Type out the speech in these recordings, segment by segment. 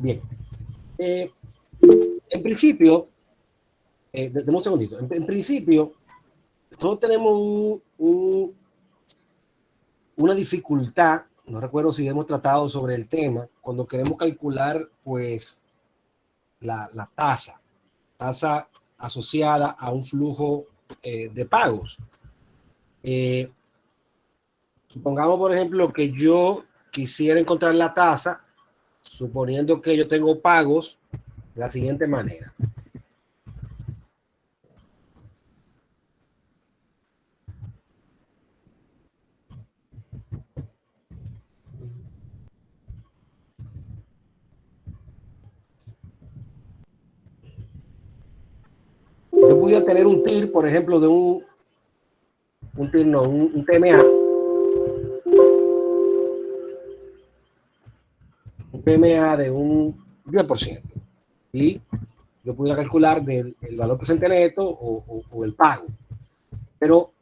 Bien. Eh, en principio, deme un segundito. En principio, todos tenemos una dificultad, no recuerdo si hemos tratado sobre el tema, cuando queremos calcular, pues, la tasa asociada a un flujo de pagos. Supongamos, por ejemplo, que yo quisiera encontrar la tasa, suponiendo que yo tengo pagos de la siguiente manera. Yo pudiera tener un TIR, por ejemplo, de un TIR, no, un TMA, un TMA de un 10%. Y yo pudiera calcular el valor presente neto o el pago. Pero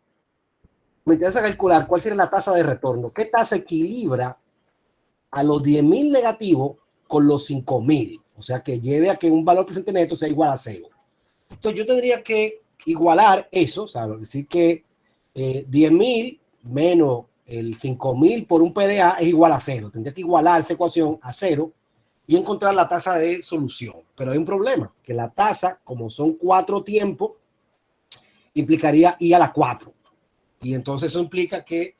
me interesa calcular cuál sería la tasa de retorno. ¿Qué tasa equilibra a los 10.000 negativos con los 5.000? O sea, que lleve a que un valor presente neto sea igual a cero. Entonces yo tendría que igualar eso, o sea, decir que 10.000 menos el 5.000 por un PDA es igual a cero. Tendría que igualar esa ecuación a cero y encontrar la tasa de solución. Pero hay un problema, que la tasa, como son 4 tiempos, implicaría I a la 4. Y entonces eso implica que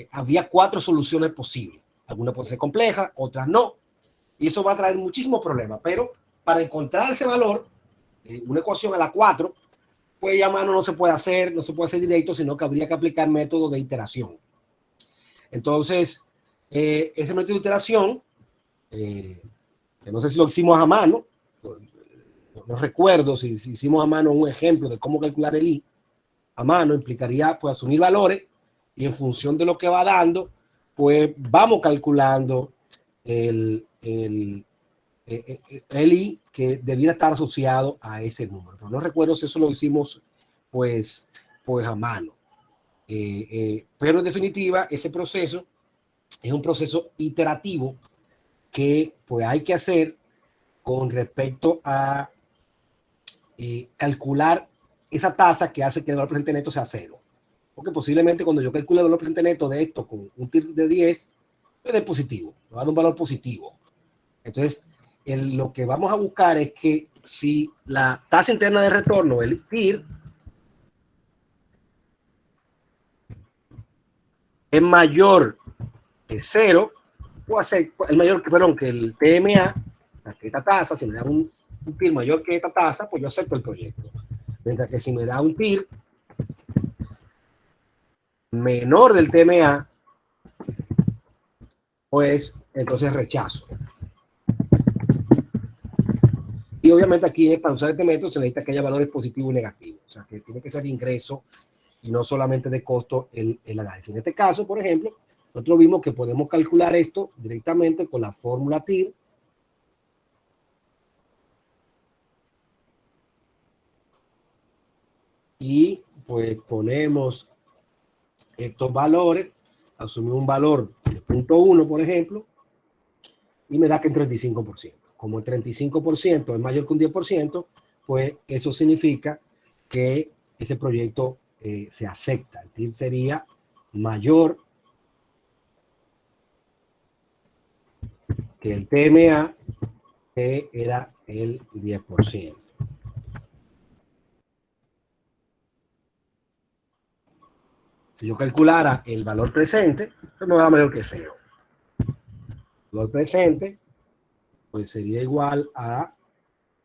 había 4 soluciones posibles. Algunas pueden ser complejas, otras no. Y eso va a traer muchísimos problemas. Pero para encontrar ese valor, una ecuación a la 4, pues ya mano no se puede hacer, no se puede hacer directo, sino que habría que aplicar método de iteración. Entonces, ese método de iteración, que no sé si lo hicimos a mano, no recuerdo si hicimos a mano un ejemplo de cómo calcular el I a mano, implicaría pues asumir valores y en función de lo que va dando, pues vamos calculando el I que debiera estar asociado a ese número. Pero no recuerdo si eso lo hicimos pues a mano. Pero en definitiva, ese proceso es un proceso iterativo que pues hay que hacer con respecto a calcular esa tasa que hace que el valor presente neto sea cero. Porque posiblemente cuando yo calcule el valor presente neto de esto con un TIR de 10, pues es positivo, me va a dar un valor positivo. Entonces, lo que vamos a buscar es que si la tasa interna de retorno, el TIR, es mayor que cero, puedo hacer el mayor, perdón, que el TMA, que esta tasa, si me da un TIR mayor que esta tasa, pues yo acepto el proyecto. Mientras que si me da un TIR menor del TMA, pues entonces rechazo. Y obviamente aquí para usar este método se necesita que haya valores positivos y negativos. O sea, que tiene que ser de ingreso y no solamente de costo el análisis. En este caso, por ejemplo, nosotros vimos que podemos calcular esto directamente con la fórmula TIR. Y pues ponemos estos valores, asumimos un valor de 0.1, por ejemplo, y me da que el 35%. Como el 35% es mayor que un 10%, pues eso significa que ese proyecto se acepta. El TIR sería mayor que el TMA, que era el 10%. Si yo calculara el valor presente, pues me va mayor que cero. El valor presente, pues sería igual a,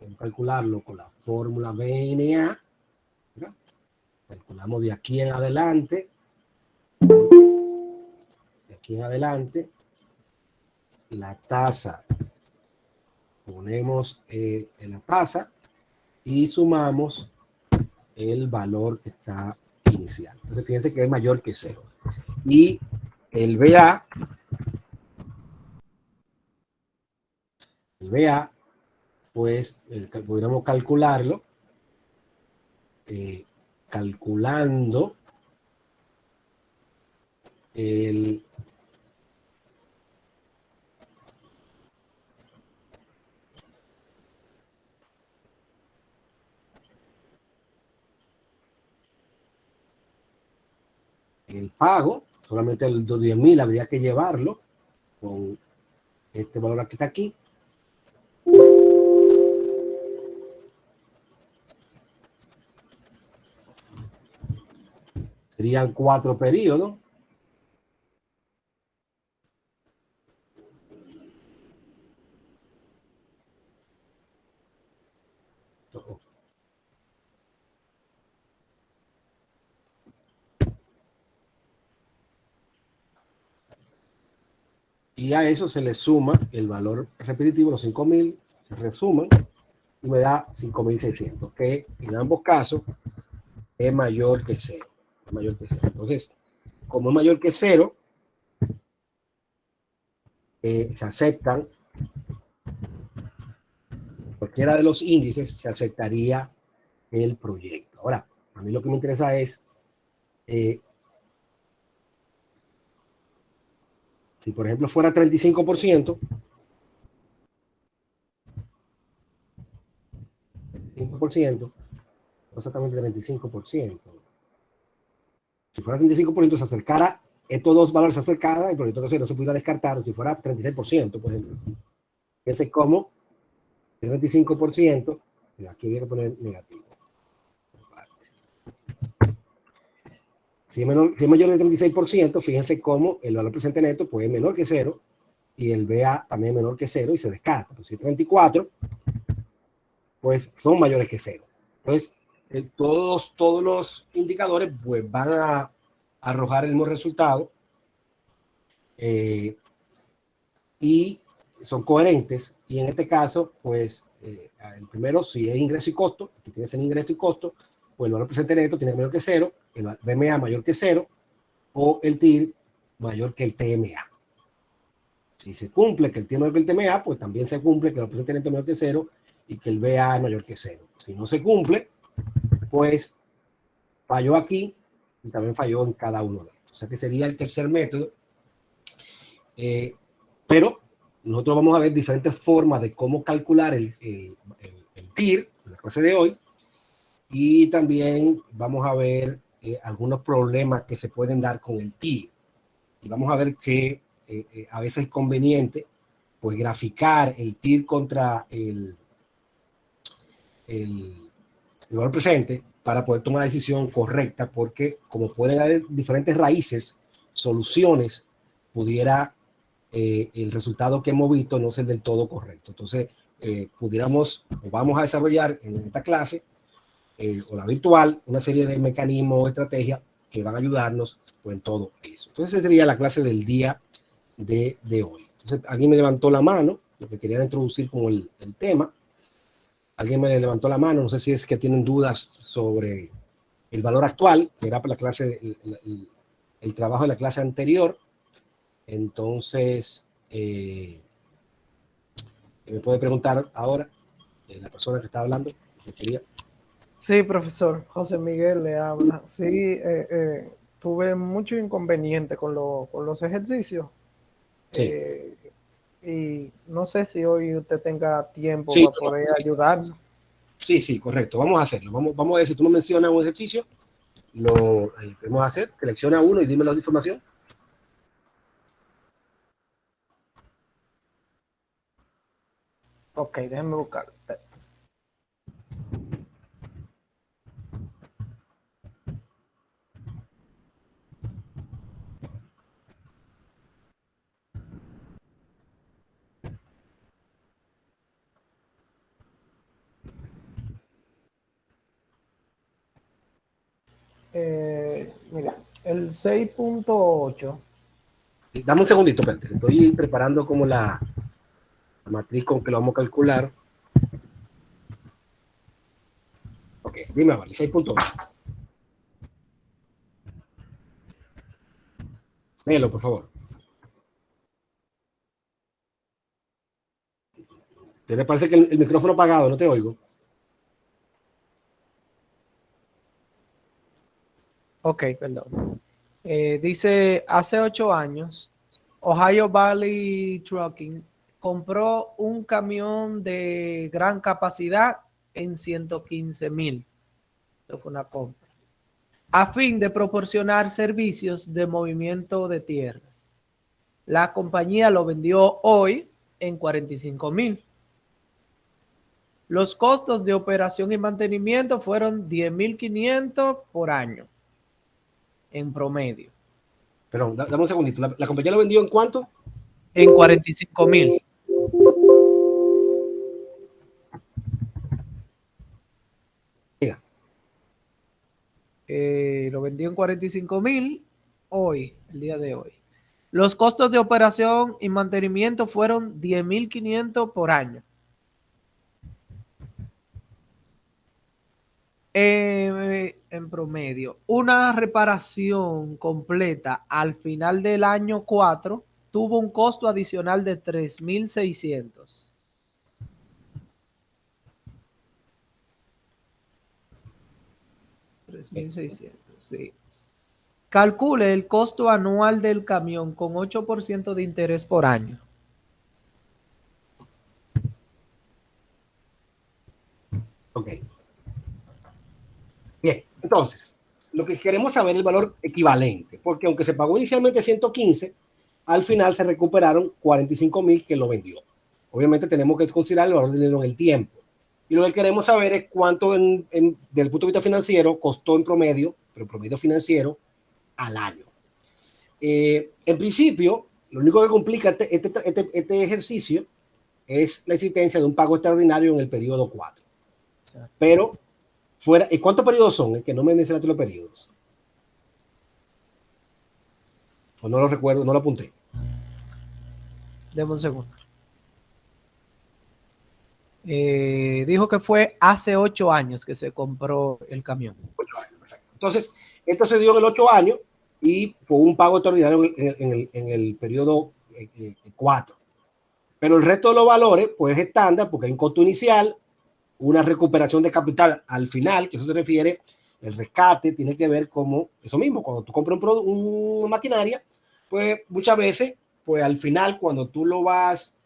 vamos a calcularlo con la fórmula BNA, ¿no? Calculamos de aquí en adelante, la tasa, ponemos en la tasa y sumamos el valor que está inicial. Entonces fíjense que es mayor que cero. Y el BA, pues podríamos calcularlo calculando el el pago, solamente el 10.000 habría que llevarlo con este valor que está aquí. Serían 4 periodos. Y a eso se le suma el valor repetitivo, los 5.000, se resuman y me da 5.600, que en ambos casos es mayor que 0. Es mayor que 0. Entonces, como es mayor que 0, se aceptan cualquiera de los índices, se aceptaría el proyecto. Ahora, a mí lo que me interesa es si por ejemplo fuera 35%, 5%, no exactamente 35%. Si fuera 35%, se acercara, estos dos valores se acercaran, el proyecto no se pudiera descartar, o si fuera 36%, por ejemplo. Fíjense cómo el 35%, aquí voy a poner negativo. Si es mayor del 36%, fíjense cómo el valor presente neto puede ser menor que 0 y el BA también es menor que 0 y se descarta. Pues si es 34, pues son mayores que 0. Entonces, todos los indicadores pues, van a arrojar el mismo resultado y son coherentes. Y en este caso, pues, el primero, si es ingreso y costo, aquí tienes el ingreso y costo, pues el valor presente neto tiene menor que 0, el BMA mayor que 0 o el TIR mayor que el TMA. Si se cumple que el TIR mayor que el TMA, pues también se cumple que el valor presente neto es mayor que 0 y que el BA es mayor que 0. Si no se cumple, pues falló aquí y también falló en cada uno de ellos. O sea que sería el tercer método. Pero nosotros vamos a ver diferentes formas de cómo calcular el TIR en la clase de hoy y también vamos a ver algunos problemas que se pueden dar con el TIR. Y vamos a ver que a veces es conveniente pues graficar el TIR contra el valor presente para poder tomar la decisión correcta, porque como pueden haber diferentes raíces, soluciones, pudiera el resultado que hemos visto no ser del todo correcto. Entonces, pudiéramos, o vamos a desarrollar en esta clase, o la virtual, una serie de mecanismos o estrategias que van a ayudarnos pues, en todo eso. Entonces, esa sería la clase del día de hoy. Entonces, alguien me levantó la mano, lo que quería introducir como el tema. Alguien me levantó la mano, no sé si es que tienen dudas sobre el valor actual, que era para la clase, el trabajo de la clase anterior. Entonces, me puede preguntar ahora la persona que está hablando. Que quería. Sí, profesor, José Miguel le habla. Sí, tuve mucho inconveniente con los ejercicios. Sí. Y no sé si hoy usted tenga tiempo Sí, para poder ayudarnos. sí, correcto. Vamos a hacerlo. Vamos a ver si tú me mencionas un ejercicio, lo podemos hacer. Selecciona uno y dime la información. Ok, déjenme buscar. Mira, el 6.8. Dame un segundito, espérate. Estoy preparando como la matriz con que lo vamos a calcular. Ok, dime, vale, 6.8. Léelo, por favor. ¿Te parece que el micrófono apagado? No te oigo. Ok, perdón. Dice, hace 8 años, Ohio Valley Trucking compró un camión de gran capacidad en 115,000. Eso fue una compra. a fin de proporcionar servicios de movimiento de tierras. La compañía lo vendió hoy en 45,000. Los costos de operación y mantenimiento fueron 10,500 por año, en promedio. Perdón, dame un segundito. ¿La compañía lo vendió en cuánto? En 45,000. Lo vendió en 45,000 hoy, el día de hoy. Los costos de operación y mantenimiento fueron 10,500 por año. En promedio, una reparación completa al final del año 4 tuvo un costo adicional de 3,600. Sí. Calcule el costo anual del camión con 8% de interés por año. Ok. Bien, entonces, lo que queremos saber es el valor equivalente, porque aunque se pagó inicialmente 115, al final se recuperaron 45,000 que lo vendió. Obviamente tenemos que considerar el valor del dinero en el tiempo. Y lo que queremos saber es cuánto, desde el punto de vista financiero, costó en promedio, pero promedio financiero, al año. En principio, lo único que complica este ejercicio es la existencia de un pago extraordinario en el periodo 4. Pero, fuera, ¿y cuántos periodos son? Es que no me mencionaste los periodos. O no lo recuerdo, no lo apunté. Deme un segundo. Dijo que fue hace 8 años que se compró el camión. 8 años, perfecto. Entonces, esto se dio en el 8 años y fue un pago extraordinario en el periodo 4. Pero el resto de los valores, pues es estándar, porque hay un costo inicial, una recuperación de capital al final, que eso se refiere, el rescate tiene que ver como eso mismo, cuando tú compras una maquinaria, pues muchas veces, pues al final, cuando tú lo vas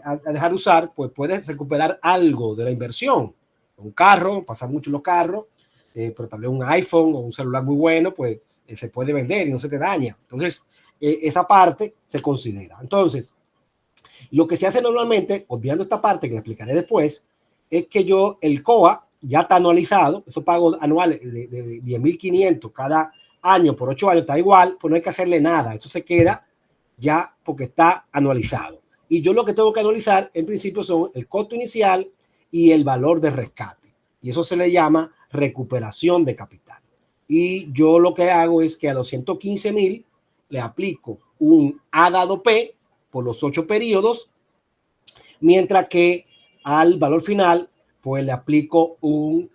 a dejar de usar, pues puedes recuperar algo de la inversión. Un carro, pasa mucho los carros, pero también un iPhone o un celular muy bueno, pues se puede vender y no se te daña. Entonces, esa parte se considera. Entonces, lo que se hace normalmente, obviando esta parte que le explicaré después, es que el COA ya está anualizado, esos pagos anuales de 10,500 cada año por 8 años está igual, pues no hay que hacerle nada, eso se queda ya porque está anualizado. Y yo lo que tengo que anualizar en principio son el costo inicial y el valor de rescate. Y eso se le llama recuperación de capital. Y yo lo que hago es que a los 115,000 le aplico un A dado P por los 8 periodos, mientras que al valor final, pues le aplico un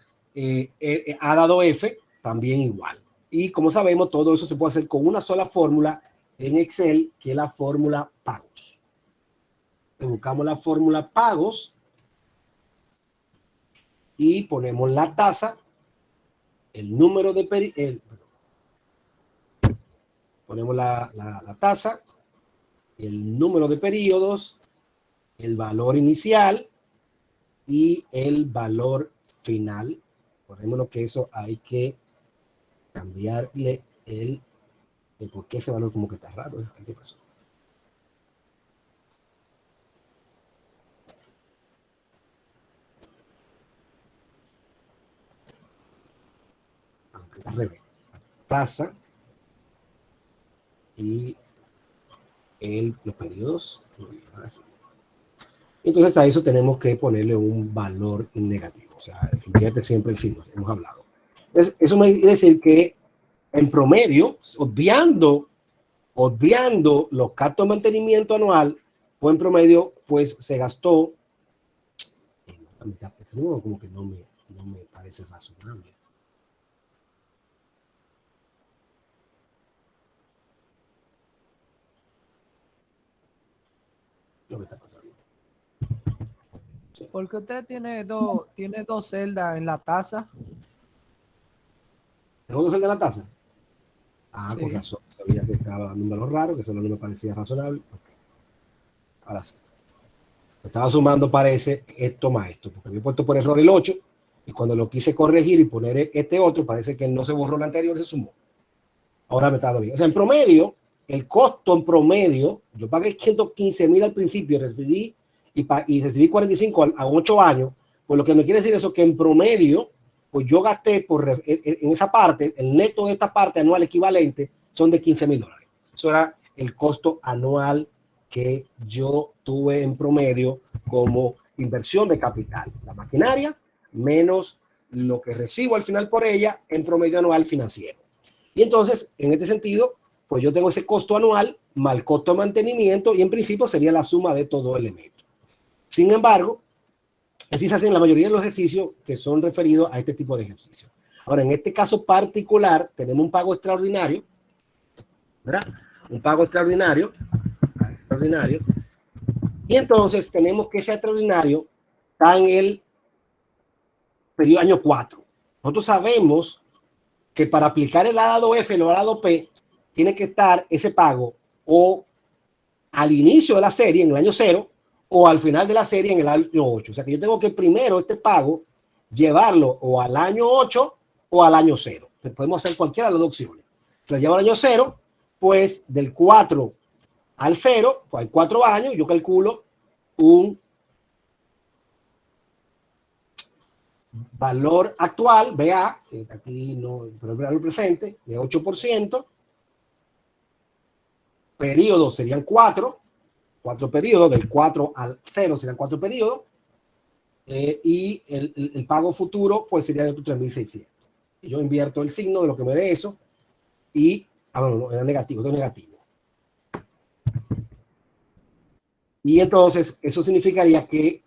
A dado F, también igual. Y como sabemos, todo eso se puede hacer con una sola fórmula en Excel, que es la fórmula pagos. Buscamos la fórmula pagos y ponemos la tasa, el número de ponemos la tasa, el número de periodos, el valor inicial y el valor final. Ponemos que eso hay que cambiarle el por qué ese valor como que está raro. ¿Qué pasó? Aunque está al revés. Tasa y los periodos. Entonces a eso tenemos que ponerle un valor negativo. O sea, fíjate siempre el signo, hemos hablado. Entonces, eso me quiere decir que en promedio, obviando los gastos de mantenimiento anual, pues en promedio, pues se gastó, como que no me parece razonable. Lo que está pasando. Porque usted tiene dos celdas en la tasa. ¿Tengo dos celdas en la tasa? Ah, Sí. con razón. Sabía que estaba dando un valor raro, que eso no me parecía razonable. Okay. Ahora sí. Estaba sumando, parece, esto más esto, porque había puesto por error el 8 Y cuando lo quise corregir y poner este otro, parece que no se borró el anterior, se sumó. Ahora me está dando bien. O sea, en promedio, el costo en promedio, yo pagué 115,000 al principio y recibí 45 a 8 años. Pues lo que me quiere decir eso es que en promedio, pues yo gasté en esa parte, el neto de esta parte anual equivalente son de $15,000. Eso era el costo anual que yo tuve en promedio como inversión de capital. La maquinaria menos lo que recibo al final por ella en promedio anual financiero. Y entonces, en este sentido, pues yo tengo ese costo anual más el costo de mantenimiento y en principio sería la suma de todo elemento. Sin embargo, así se hacen la mayoría de los ejercicios que son referidos a este tipo de ejercicios. Ahora, en este caso particular, tenemos un pago extraordinario, ¿verdad? Un pago extraordinario, y entonces tenemos que ese extraordinario está en el periodo año 4. Nosotros sabemos que para aplicar el lado F o el lado P, tiene que estar ese pago o al inicio de la serie, en el año 0, o al final de la serie, en el año 8. O sea que yo tengo que primero este pago llevarlo o al año 8 o al año 0. Entonces podemos hacer cualquiera de las dos opciones. Si lo llevo al año 0, pues del 4 al 0, pues hay 4 años, yo calculo un valor actual, BA, que aquí no, pero el valor presente, de 8%, periodos serían 4 periodos, del 4 al 0 serían 4 periodos, y el pago futuro pues sería de 3,600. Yo invierto el signo de lo que me dé eso, y, bueno, no, era negativo, esto es negativo. Y entonces eso significaría que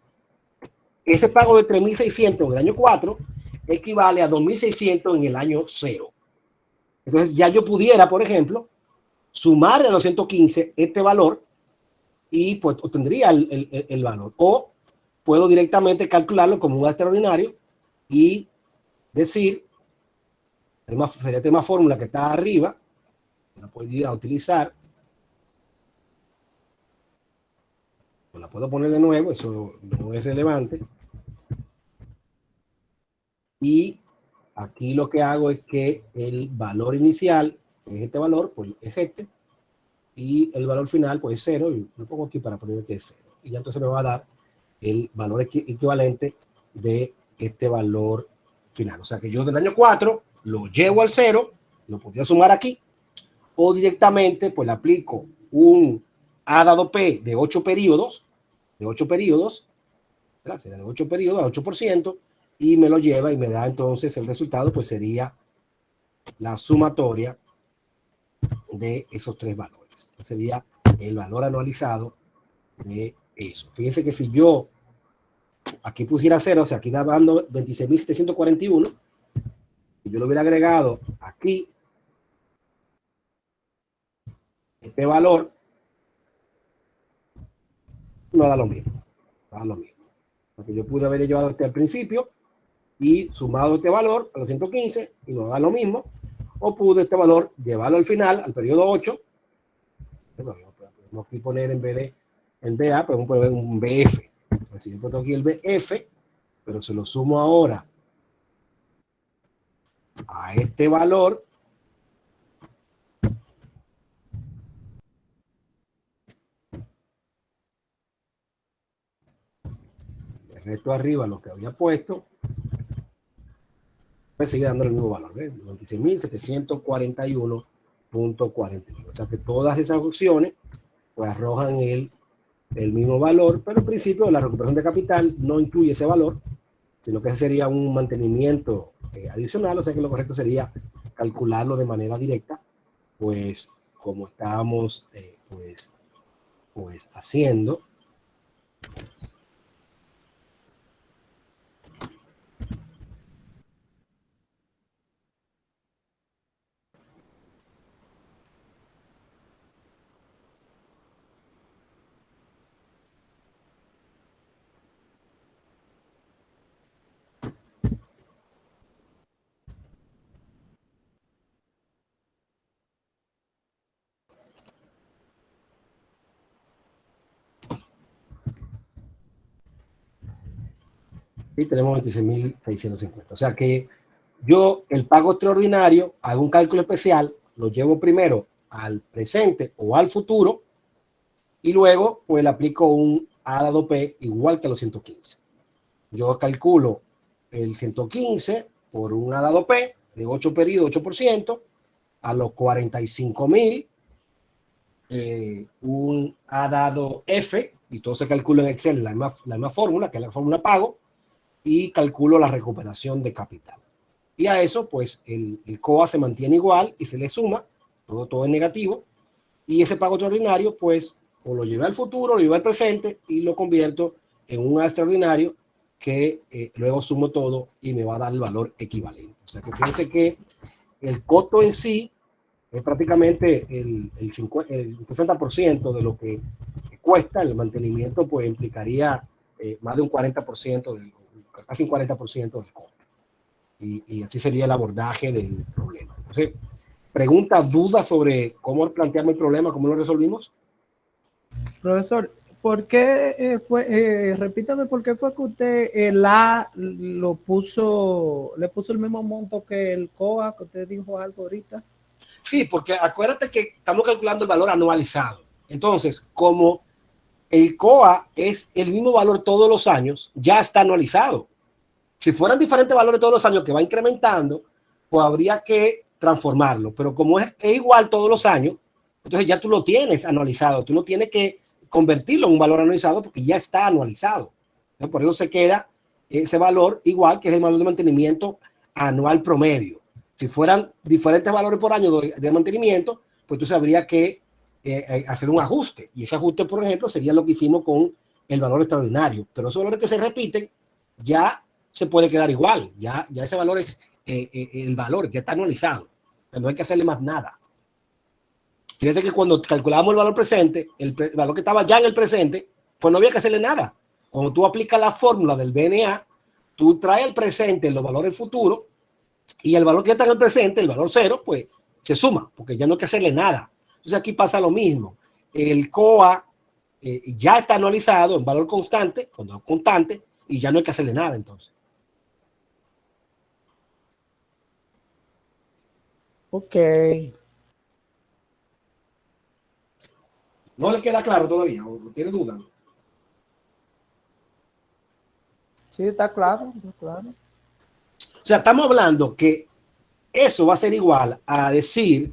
ese pago de 3,600 en el año 4 equivale a 2,600 en el año 0. Entonces ya yo pudiera, por ejemplo, sumarle a los 115 este valor y pues obtendría el valor. O puedo directamente calcularlo como un extraordinario y decir, sería la misma fórmula que está arriba, la podría utilizar, la puedo poner de nuevo, eso no es relevante. Y aquí lo que hago es que el valor inicial, que es este valor, pues es este, y el valor final, pues es 0, y lo pongo aquí para poner que es 0. Y ya entonces me va a dar el valor equivalente de este valor final. O sea que yo del año 4 lo llevo al 0, lo podría sumar aquí, o directamente pues le aplico un A dado P de 8 periodos, sería de 8 periodos a 8%, y me lo lleva y me da entonces el resultado, pues sería la sumatoria de esos tres valores. Sería el valor anualizado de eso. Fíjense que si yo aquí pusiera 0, o sea, aquí está dando 26,741, y yo lo hubiera agregado aquí, este valor, no da lo mismo. No da lo mismo. Porque yo pude haber llevado este al principio y sumado este valor a los 115 y no da lo mismo. O pude este valor llevarlo al final, al periodo 8. Podemos aquí poner en vez de en BA, podemos poner un BF. Entonces, yo pongo aquí el BF, pero se lo sumo ahora a este valor, le resto arriba lo que había puesto, pues sigue dando el mismo valor, ¿ves? 96,741.41. O sea que todas esas opciones pues arrojan el mismo valor, pero en principio la recuperación de capital no incluye ese valor, sino que sería un mantenimiento adicional. O sea que lo correcto sería calcularlo de manera directa, pues como estábamos pues haciendo. y tenemos 26.650. O sea que yo el pago extraordinario, hago un cálculo especial, lo llevo primero al presente o al futuro y luego pues le aplico un A dado P igual que los 115. Yo calculo el 115 por un A dado P de 8 periodos, 8%, a los 45.000, un A dado F, y todo se calcula en Excel, la misma fórmula, que es la fórmula pago, y calculo la recuperación de capital. Y a eso, pues, el COA se mantiene igual y se le suma, todo es negativo, y ese pago extraordinario, pues, o lo llevé al futuro, lo llevé al presente y lo convierto en un extraordinario que luego sumo todo y me va a dar el valor equivalente. O sea, que fíjense que el costo en sí es prácticamente el 60% de lo que cuesta el mantenimiento, pues implicaría más de un 40%, casi un 40% del costo. Y así sería el abordaje del problema. Entonces, preguntas, dudas sobre cómo planteamos el problema, cómo lo resolvimos. Profesor, ¿por qué repítame, por qué fue que usted el A lo puso, le puso el mismo monto que el COA, que usted dijo algo ahorita? Sí, porque acuérdate que estamos calculando el valor anualizado. Entonces, como el COA es el mismo valor todos los años, ya está anualizado. Si fueran diferentes valores todos los años que va incrementando, pues habría que transformarlo. Pero como es igual todos los años, entonces ya tú lo tienes anualizado. Tú no tienes que convertirlo en un valor anualizado porque ya está anualizado. Entonces, por eso se queda ese valor igual, que es el valor de mantenimiento anual promedio. Si fueran diferentes valores por año de mantenimiento, pues entonces habría que hacer un ajuste. Y ese ajuste, por ejemplo, sería lo que hicimos con el valor extraordinario. Pero esos valores que se repiten ya se puede quedar igual. Ya ese valor es el valor, ya está anualizado. No hay que hacerle más nada. Fíjate que cuando calculamos el valor presente, el valor que estaba ya en el presente, pues no había que hacerle nada. Cuando tú aplicas la fórmula del BNA, tú traes al presente los valores futuros y el valor que está en el presente, el valor cero, pues se suma, porque ya no hay que hacerle nada. Entonces aquí pasa lo mismo. El COA ya está anualizado en valor constante, cuando es constante, y ya no hay que hacerle nada entonces. Ok. ¿No le queda claro todavía? ¿O tiene duda? Sí, está claro, está claro. O sea, estamos hablando que eso va a ser igual a decir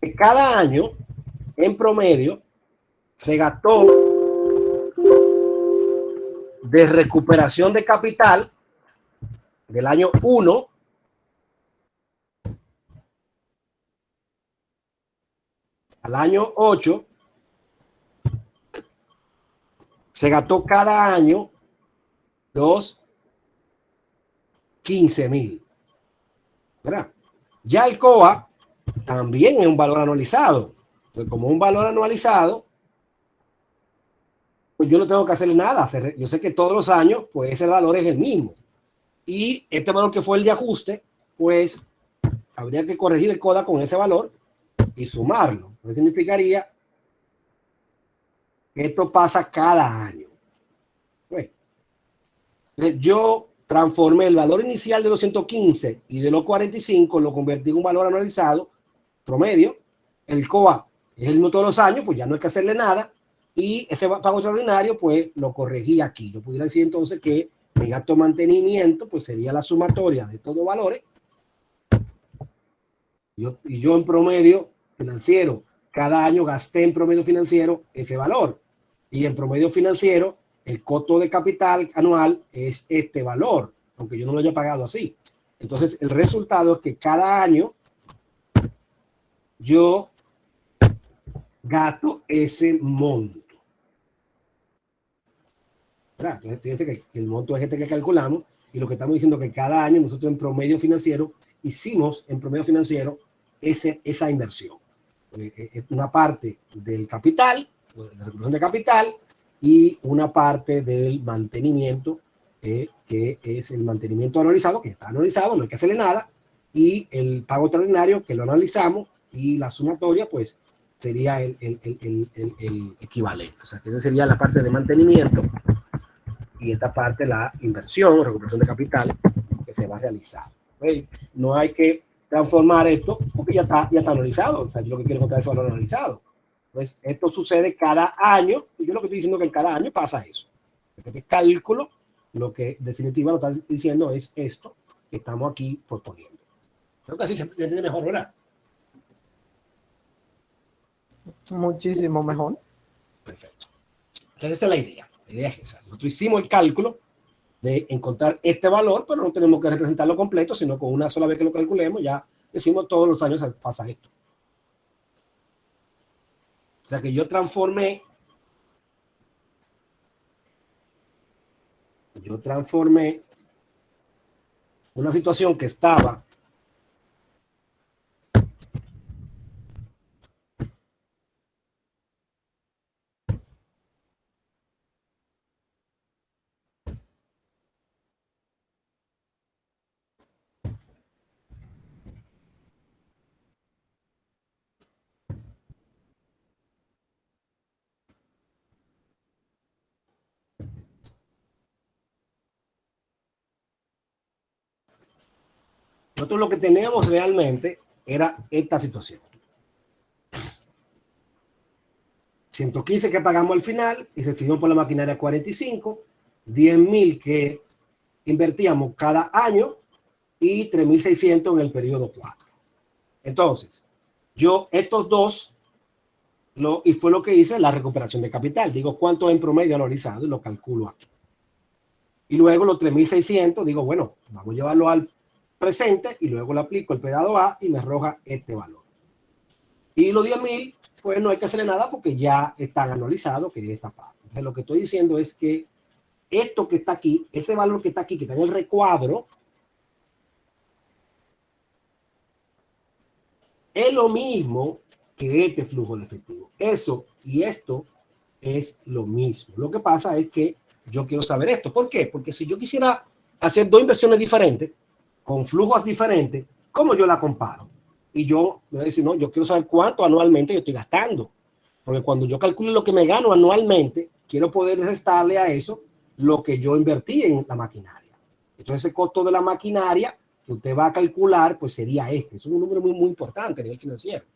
que cada año, en promedio, se gastó de recuperación de capital del año 1 al año 8, se gastó cada año los 15.000. ¿Verdad? Ya el COA también es un valor anualizado. Pues como un valor anualizado, pues yo no tengo que hacerle nada. Yo sé que todos los años, pues ese valor es el mismo. Y este valor que fue el de ajuste, pues habría que corregir el CODA con ese valor y sumarlo. Eso significaría que esto pasa cada año. Pues, yo transformé el valor inicial de los 115 y de los 45, lo convertí en un valor anualizado promedio. El COA es el mismo todos los años, pues ya no hay que hacerle nada. Y ese pago extraordinario, pues lo corregí aquí. Yo pudiera decir entonces que mi gasto de mantenimiento, pues sería la sumatoria de todos los valores. Y yo en promedio financiero, cada año gasté en promedio financiero ese valor. Y en promedio financiero, el costo de capital anual es este valor, aunque yo no lo haya pagado así. Entonces, el resultado es que cada año yo gasto ese monto. ¿Verdad? Entonces, fíjate que el monto es este que calculamos y lo que estamos diciendo es que cada año nosotros en promedio financiero hicimos en promedio financiero esa inversión. Es una parte del capital, de la recuperación de capital, y una parte del mantenimiento, que es el mantenimiento anualizado, que está anualizado, no hay que hacerle nada, y el pago extraordinario, que lo analizamos, y la sumatoria, pues sería el equivalente. O sea, que esa sería la parte de mantenimiento y esta parte la inversión o recuperación de capital que se va a realizar. ¿Okay? No hay que transformar esto porque ya está analizado. O sea, yo lo que quiero encontrar es valor analizado. Entonces, esto sucede cada año y yo lo que estoy diciendo es que cada año pasa eso. Este cálculo, lo que definitivamente lo está diciendo es esto que estamos aquí proponiendo. Creo que así se entiende mejor, ¿verdad? Muchísimo mejor. Perfecto. Entonces esa es la idea. La idea es esa. Nosotros hicimos el cálculo de encontrar este valor, pero no tenemos que representarlo completo, sino con una sola vez que lo calculemos, ya decimos todos los años pasa esto. O sea que yo transformé una situación que estaba nosotros lo que teníamos realmente era esta situación. 115 que pagamos al final y recibimos por la maquinaria 45, 10,000 que invertíamos cada año y 3,600 en el periodo 4. Entonces, yo estos dos, y fue lo que hice la recuperación de capital. Digo, ¿cuánto en promedio anualizado? Y lo calculo aquí. Y luego los 3,600, digo, bueno, vamos a llevarlo al presente y luego le aplico el pedado A y me arroja este valor. Y los 10,000, pues no hay que hacerle nada porque ya están anualizados, que es esta parte. Entonces, lo que estoy diciendo es que esto que está aquí, este valor que está aquí, que está en el recuadro, es lo mismo que este flujo de efectivo. Eso y esto es lo mismo. Lo que pasa es que yo quiero saber esto. ¿Por qué? Porque si yo quisiera hacer dos inversiones diferentes, con flujos diferentes, ¿cómo yo la comparo? Y yo me voy a decir, no, yo quiero saber cuánto anualmente yo estoy gastando. Porque cuando yo calculo lo que me gano anualmente, quiero poder restarle a eso lo que yo invertí en la maquinaria. Entonces, ese costo de la maquinaria que usted va a calcular, pues sería este. Es un número muy, muy importante a nivel financiero.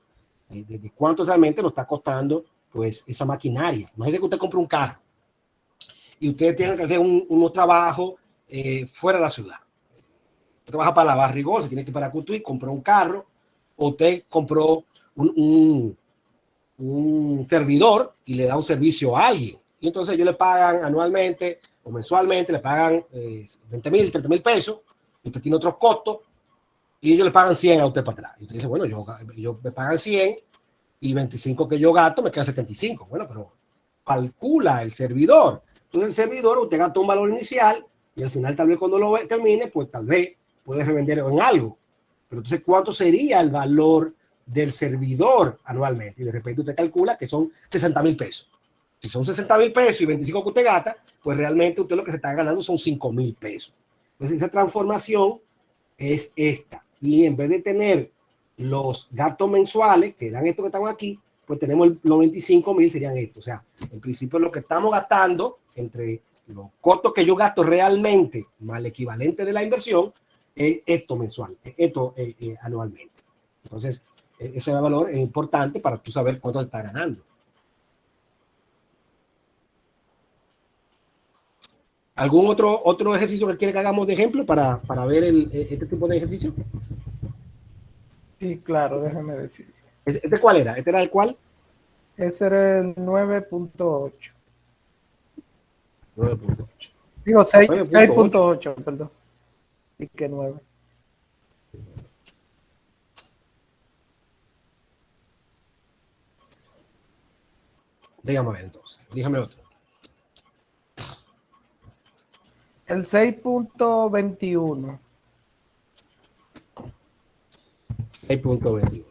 De cuánto realmente nos está costando, pues, esa maquinaria. Imagínese que usted compra un carro y usted tiene que hacer unos trabajos fuera de la ciudad. Usted trabaja para la barrigol, se tiene que ir para Cutuí, compró un carro, o usted compró un servidor y le da un servicio a alguien. Y entonces ellos le pagan anualmente o mensualmente, le pagan 20,000, 30,000 pesos, y usted tiene otros costos, y ellos le pagan 100 a usted para atrás. Y usted dice, bueno, ellos me pagan 100 y 25 que yo gasto me queda 75. Bueno, pero calcula el servidor. Entonces el servidor usted gasta un valor inicial y al final tal vez cuando lo termine, pues tal vez puede revender en algo. Pero entonces, ¿cuánto sería el valor del servidor anualmente? Y de repente usted calcula que son 60,000 pesos. Si son 60,000 pesos y 25 que usted gasta, pues realmente usted lo que se está ganando son 5,000 pesos. Entonces esa transformación es esta. Y en vez de tener los gastos mensuales, que eran estos que están aquí, pues tenemos los 25,000 serían estos. O sea, en principio lo que estamos gastando entre los costos que yo gasto realmente más el equivalente de la inversión es esto mensual, esto anualmente. Entonces, ese valor es importante para tú saber cuánto te está ganando. ¿Algún otro ejercicio que quiere que hagamos de ejemplo para ver este tipo de ejercicio? Sí, claro, déjeme decir. ¿Este cuál era? ¿Este era el cual? Ese era el 9.8. 9.8. Digo 6.8, perdón. Y que 9. Déjame ver entonces. Dígame otro. El 6.21. 6.21.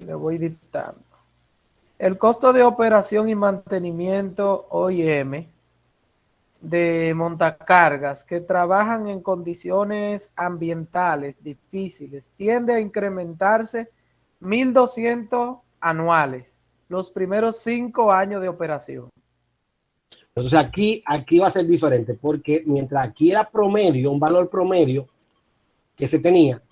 Le voy dictando. El costo de operación y mantenimiento OIM de montacargas que trabajan en condiciones ambientales difíciles tiende a incrementarse 1.200 anuales, los primeros 5 años de operación. Entonces aquí va a ser diferente, porque mientras aquí era promedio, un valor promedio que se tenía,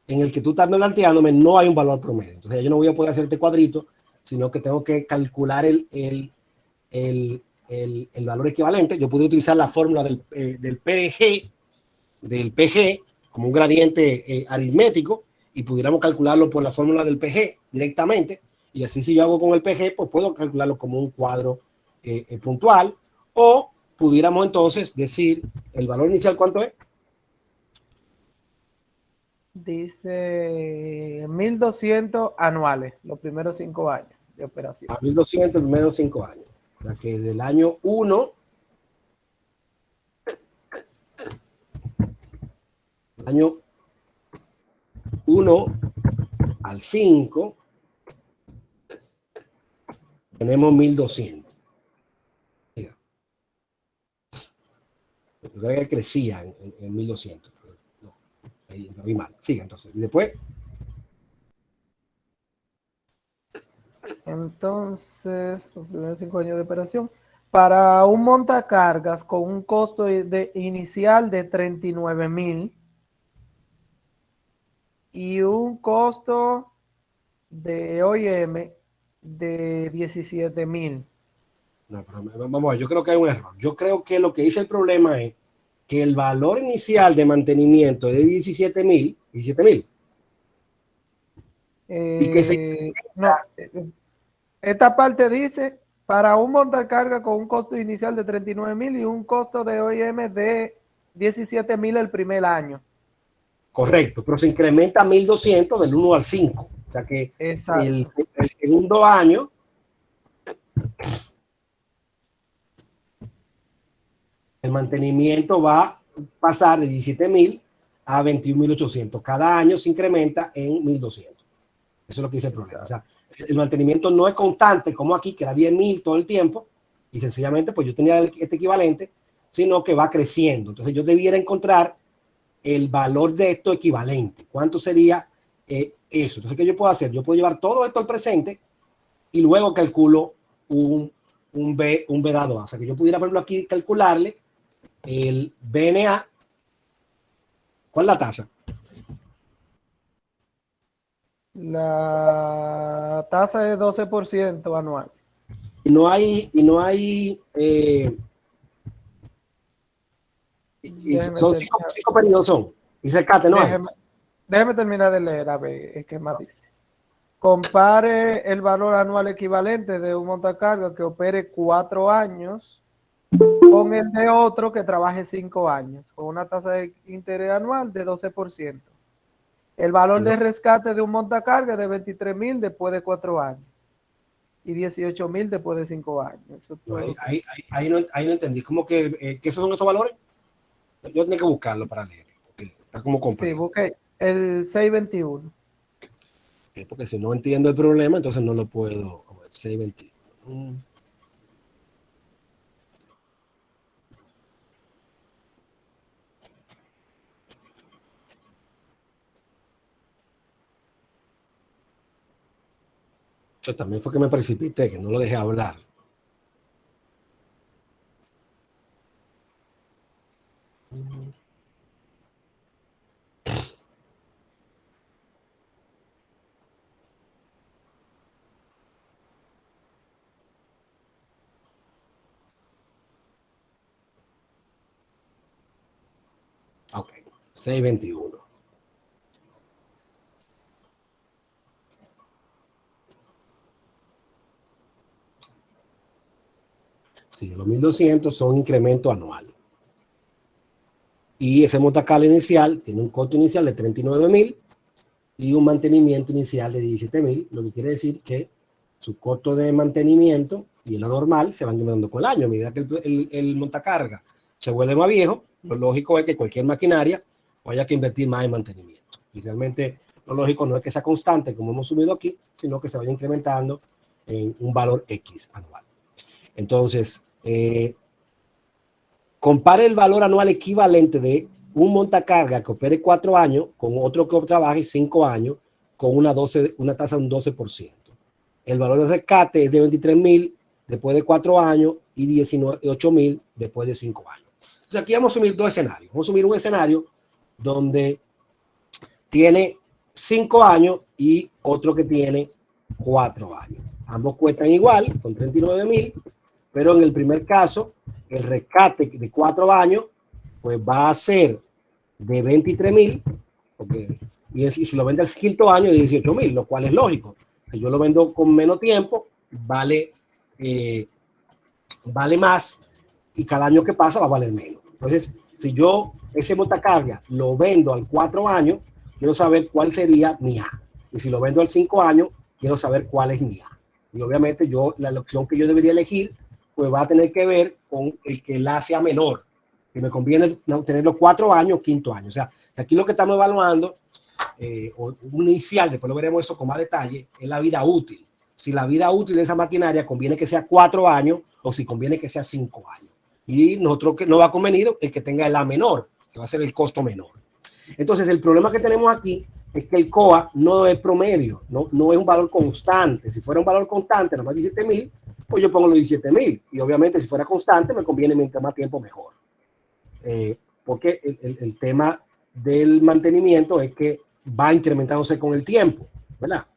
en el que tú estás planteándome, no hay un valor promedio. Entonces yo no voy a poder hacer este cuadrito, sino que tengo que calcular el valor equivalente. Yo puedo utilizar la fórmula del PG como un gradiente aritmético, y pudiéramos calcularlo por la fórmula del PG directamente, y así si yo hago con el PG, pues puedo calcularlo como un cuadro puntual, o pudiéramos entonces decir el valor inicial, ¿cuánto es? Dice 1.200 anuales, los primeros 5 años de operación. A 1.200 los primeros 5 años. O sea que del año 1 al 5 tenemos 1.200. Yo creo que crecía en 1.200. No, ahí no vi mal. Siga entonces. Y después. Entonces, los primeros 5 años de operación. Para un montacargas con un costo inicial de 39,000 y un costo de OIM de 17,000. No, pero vamos a ver, yo creo que hay un error. Yo creo que lo que dice el problema es que el valor inicial de mantenimiento es de 17,000. No, esta parte dice, para un montacarga con un costo inicial de 39,000 y un costo de OIM de 17,000 el primer año. Correcto, pero se incrementa a 1.200 del 1 al 5. O sea que el segundo año el mantenimiento va a pasar de 17,000 a 21,800. Cada año se incrementa en 1.200. Eso es lo que dice el problema. O sea, el mantenimiento no es constante como aquí, que era 10,000 todo el tiempo, y sencillamente pues yo tenía este equivalente, sino que va creciendo. Entonces yo debiera encontrar el valor de esto equivalente. ¿Cuánto sería eso? Entonces, ¿qué yo puedo hacer? Yo puedo llevar todo esto al presente y luego calculo un B dado A. O sea, que yo pudiera, por ejemplo, aquí calcularle el BNA. ¿Cuál es la tasa? La tasa es 12% anual. Y no hay son 5 periodos son. Y rescate no hay. Déjeme terminar de leer, a ver qué más dice. Compare el valor anual equivalente de un montacargas que opere 4 años con el de otro que trabaje 5 años, con una tasa de interés anual de 12%. El valor de rescate de un montacargas de 23,000 después de 4 años y 18,000 después de 5 años. Eso ahí no entendí. ¿Cómo que esos son estos valores? Yo tengo que buscarlo para leer. Está como complejo. Sí, busqué el 621. Porque si no entiendo el problema, entonces no lo puedo. 621. Eso también fue que me precipité, que no lo dejé hablar. Ok, 621. Sí, los 1.200 son incremento anual. Y ese montacarga inicial tiene un costo inicial de 39,000 y un mantenimiento inicial de 17,000, lo que quiere decir que su costo de mantenimiento y lo normal se van aumentando con el año. A medida que el montacarga se vuelve más viejo, lo lógico es que cualquier maquinaria haya que invertir más en mantenimiento. Y realmente lo lógico no es que sea constante, como hemos subido aquí, sino que se vaya incrementando en un valor X anual. Entonces, compare el valor anual equivalente de un montacarga que opere 4 años con otro que trabaje 5 años con una tasa de un 12%. El valor de rescate es de 23.000 después de 4 años y 18.000 después de 5 años. Entonces aquí vamos a asumir dos escenarios. Vamos a asumir un escenario donde tiene 5 años y otro que tiene 4 años. Ambos cuestan igual, con 39.000, pero en el primer caso, el rescate de 4 años, pues va a ser de 23.000, y si lo vende al quinto año, de 18.000, lo cual es lógico. Si yo lo vendo con menos tiempo, vale más, y cada año que pasa va a valer menos. Entonces, si yo ese montacarga lo vendo al 4 años, quiero saber cuál sería mi A. Y si lo vendo al 5 años, quiero saber cuál es mi A. Y obviamente la opción que yo debería elegir, pues va a tener que ver con el que la sea menor. Que me conviene tener los 4 años, quinto año. O sea, aquí lo que estamos evaluando, un inicial, después lo veremos eso con más detalle, es la vida útil. Si la vida útil de esa maquinaria conviene que sea 4 años o si conviene que sea 5 años. Y nosotros que no va a convenir el que tenga el A menor, que va a ser el costo menor. Entonces, el problema que tenemos aquí es que el COA no es promedio, no es un valor constante. Si fuera un valor constante, nada más 17.000, pues yo pongo los 17.000. Y obviamente, si fuera constante, me conviene mientras más tiempo mejor. Porque el tema del mantenimiento es que va incrementándose con el tiempo, ¿verdad?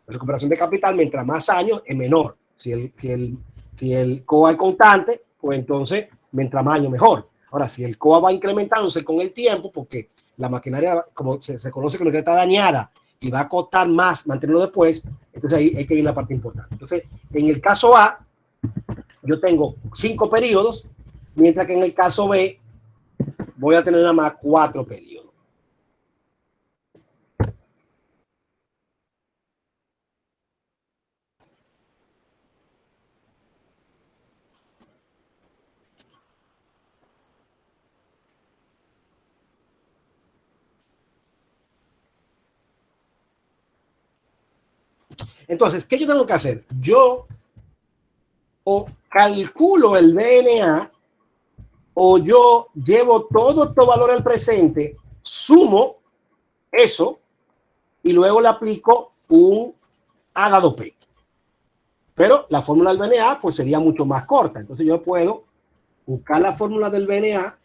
La recuperación de capital, mientras más años, es menor. Si el COA es constante, pues entonces, mientras más años, mejor. Ahora, si el COA va incrementándose con el tiempo, porque la maquinaria, como se conoce que no está dañada y va a costar más mantenerlo después, entonces ahí hay que ir la parte importante. Entonces, en el caso A, yo tengo 5 periodos, mientras que en el caso B, voy a tener nada más 4 periodos. Entonces, ¿qué yo tengo que hacer? Yo o calculo el BNA o yo llevo todo estos valores al presente, sumo eso y luego le aplico un A dado P. Pero la fórmula del BNA pues sería mucho más corta. Entonces yo puedo buscar la fórmula del BNA.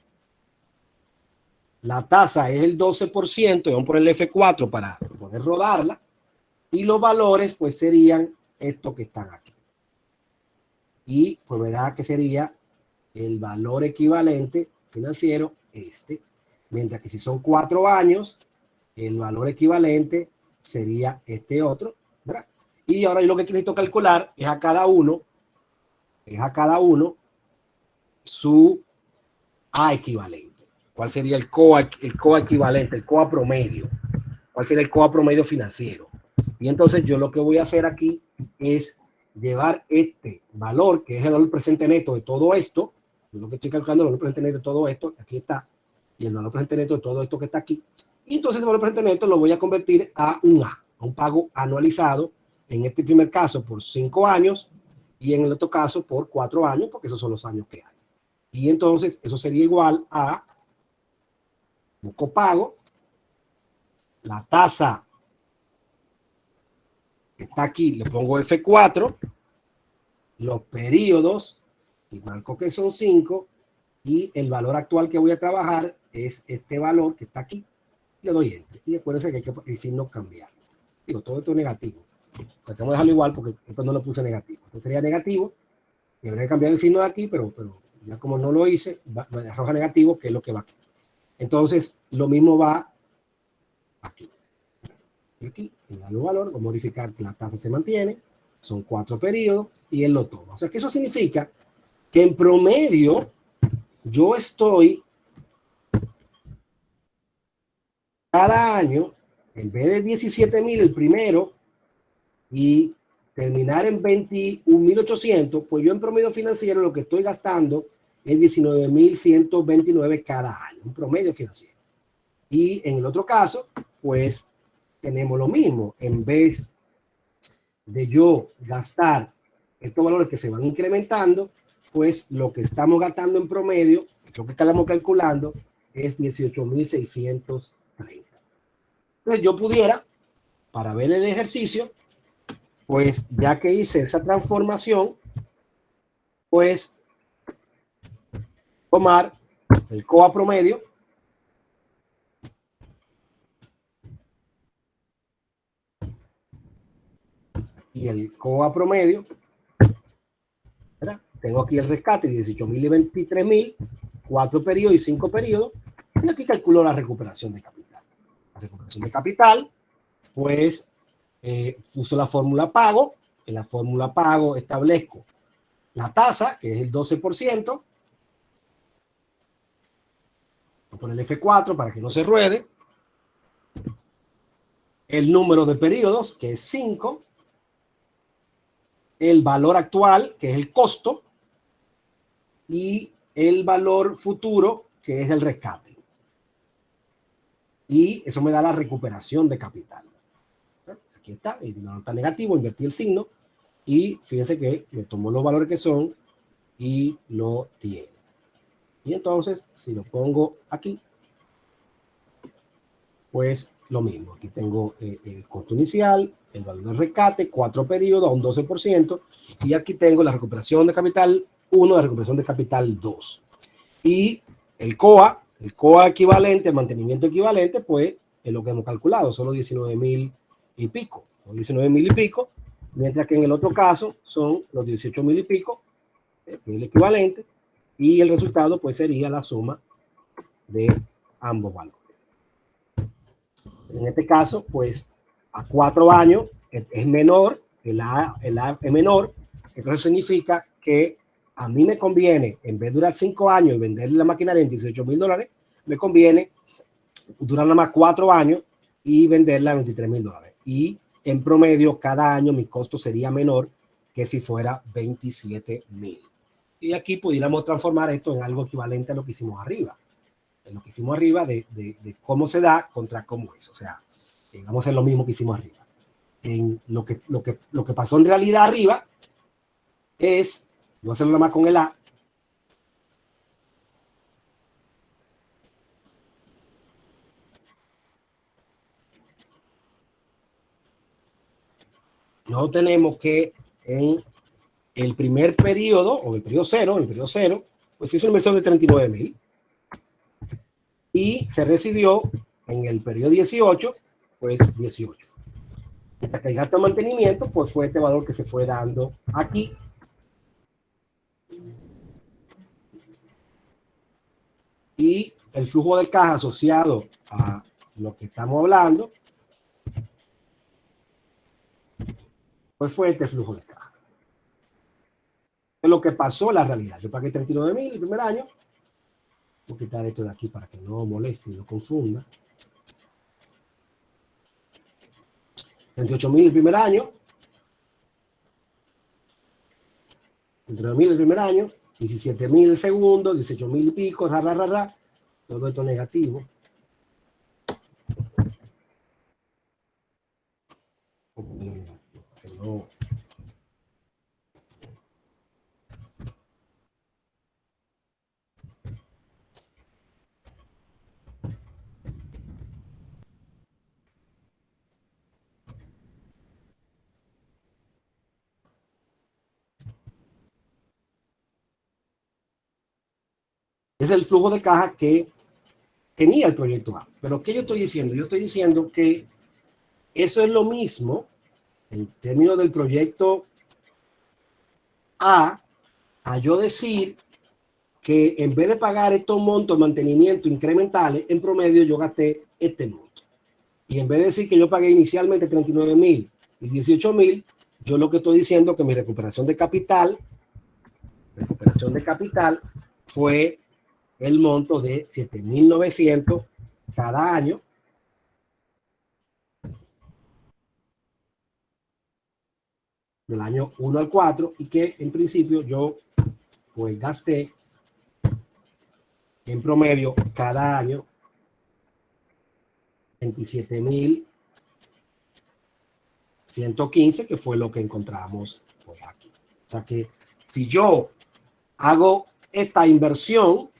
La tasa es el 12%, y vamos a poner el F4 para poder rodarla. Y los valores pues serían estos que están aquí. Y pues verá que sería el valor equivalente financiero este. Mientras que si son 4 años, el valor equivalente sería este otro, ¿verdad? Y ahora yo lo que necesito calcular es a cada uno su A equivalente. ¿Cuál sería el COA equivalente, el COA promedio? ¿Cuál sería el COA promedio financiero? Y entonces yo lo que voy a hacer aquí es llevar este valor, que es el valor presente neto de todo esto, lo que estoy calculando, el valor presente neto de todo esto, aquí está, y el valor presente neto de todo esto que está aquí. Y entonces el valor presente neto lo voy a convertir a un A, a un pago anualizado, en este primer caso por 5 años, y en el otro caso por 4 años, porque esos son los años que hay. Y entonces eso sería igual a, busco pago, la tasa que está aquí, le pongo F4, los periodos, y marco que son 5, y el valor actual que voy a trabajar es este valor que está aquí, le doy Enter. Y acuérdense que hay que el signo cambiar. Digo, todo esto es negativo. Tratamos de dejarlo igual porque después no lo puse negativo. Entonces sería negativo, y habría que cambiar el signo de aquí, pero ya como no lo hice, me arroja negativo, que es lo que va aquí. Entonces, lo mismo va aquí. Y aquí, en el valor, vamos a verificar que la tasa se mantiene, son 4 periodos, y él lo toma. O sea, que eso significa que en promedio, yo estoy cada año, en vez de 17.000 el primero, y terminar en 21.800, pues yo en promedio financiero lo que estoy gastando es 19.129 cada año, un promedio financiero. Y en el otro caso, pues tenemos lo mismo. En vez de yo gastar estos valores que se van incrementando, pues lo que estamos gastando en promedio, lo que estamos calculando, es 18.630. Entonces yo pudiera para ver el ejercicio, pues ya que hice esa transformación, pues tomar el COA promedio y el COA promedio, ¿verdad? Tengo aquí el rescate, 18.000 y 23.000, 4 periodos y 5 periodos, y aquí calculo la recuperación de capital. La recuperación de capital, pues uso la fórmula pago. En la fórmula pago establezco la tasa, que es el 12%. Voy a poner el F4 para que no se ruede. El número de periodos, que es 5. El valor actual, que es el costo. Y el valor futuro, que es el rescate. Y eso me da la recuperación de capital. Aquí está, el dinero está negativo, invertí el signo. Y fíjense que me tomó los valores que son y lo tiene. Y entonces, si lo pongo aquí, pues lo mismo. Aquí tengo el costo inicial, el valor del rescate, 4 periodos a un 12%. Y aquí tengo la recuperación de capital 1, la recuperación de capital 2. Y el COA equivalente, el mantenimiento equivalente, pues es lo que hemos calculado, son los 19.000 y pico. Los 19.000 y pico, mientras que en el otro caso son los 18.000 y pico, que es el equivalente. Y el resultado, pues, sería la suma de ambos valores. En este caso, pues, a 4 años es menor, el A es menor, entonces significa que a mí me conviene, en vez de durar 5 años y vender la maquinaria en $18.000, me conviene durar nada más 4 años y venderla en $23.000. Y en promedio, cada año mi costo sería menor que si fuera 27.000. Y aquí pudiéramos transformar esto en algo equivalente a lo que hicimos arriba. En lo que hicimos arriba de cómo se da contra cómo es. O sea, vamos a hacer lo mismo que hicimos arriba. En lo que pasó en realidad arriba es, voy a hacerlo nada más con el A. Nosotros tenemos que en el primer periodo, o el periodo cero, pues hizo una inversión de 39.000 y se recibió en el periodo 18, pues 18. Hasta que el gasto de mantenimiento, pues fue este valor que se fue dando aquí. Y el flujo de caja asociado a lo que estamos hablando, pues fue este flujo de caja. Es lo que pasó en la realidad. Yo pagué 39.000 el primer año. Voy a quitar esto de aquí para que no moleste y no confunda. 38.000 el primer año. 39.000 el primer año. 17.000 el segundo. 18.000 y pico. Todo esto negativo. No. Es el flujo de caja que tenía el proyecto A. Pero ¿qué yo estoy diciendo? Yo estoy diciendo que eso es lo mismo en términos del proyecto A yo decir que en vez de pagar estos montos de mantenimiento incrementales, en promedio yo gasté este monto. Y en vez de decir que yo pagué inicialmente 39.000 y 18.000, yo lo que estoy diciendo es que mi recuperación de capital fue el monto de 7.900 cada año. Del año 1 al 4 y que en principio yo pues gasté en promedio cada año 27.115, que fue lo que encontramos pues aquí. O sea que si yo hago esta inversión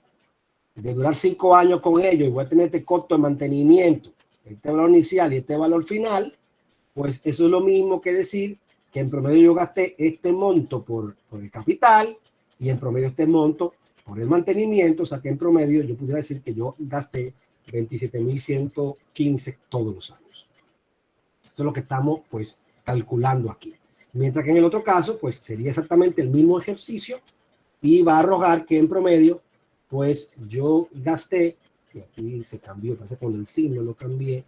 de durar 5 años con ellos y voy a tener este costo de mantenimiento, este valor inicial y este valor final, pues eso es lo mismo que decir que en promedio yo gasté este monto por el capital y en promedio este monto por el mantenimiento. O sea que en promedio yo pudiera decir que yo gasté 27.115 todos los años. Eso es lo que estamos pues calculando aquí. Mientras que en el otro caso pues sería exactamente el mismo ejercicio y va a arrojar que en promedio pues yo gasté, y aquí se cambió, parece que con el signo lo cambié.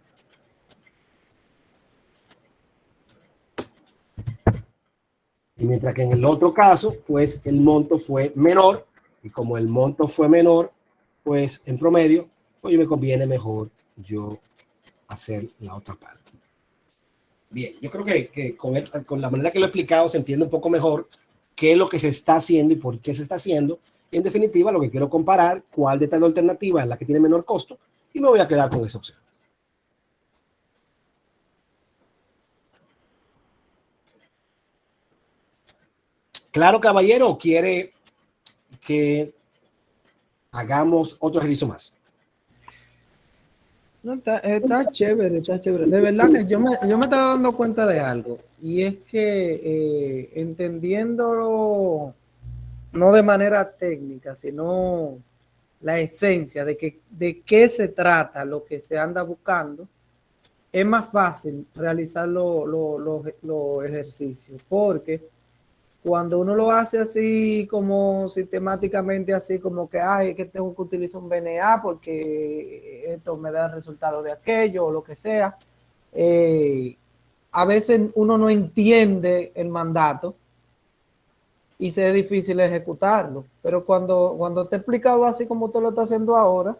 Y mientras que en el otro caso, pues el monto fue menor, y como el monto fue menor, pues en promedio, pues me conviene mejor yo hacer la otra parte. Bien, yo creo que con la manera que lo he explicado se entiende un poco mejor qué es lo que se está haciendo y por qué se está haciendo. En definitiva, lo que quiero comparar, cuál de estas dos alternativas es la que tiene menor costo, y me voy a quedar con esa opción. Claro, caballero, quiere que hagamos otro ejercicio más. No, está chévere, está chévere. De verdad que yo me estaba dando cuenta de algo, y es que entendiéndolo no de manera técnica, sino la esencia de qué se trata lo que se anda buscando, es más fácil realizar los ejercicios, porque cuando uno lo hace así como sistemáticamente, así como que, ay, es que tengo que utilizar un BNA porque esto me da el resultado de aquello o lo que sea, a veces uno no entiende el mandato y se es difícil ejecutarlo. Pero cuando te he explicado así como tú lo estás haciendo ahora,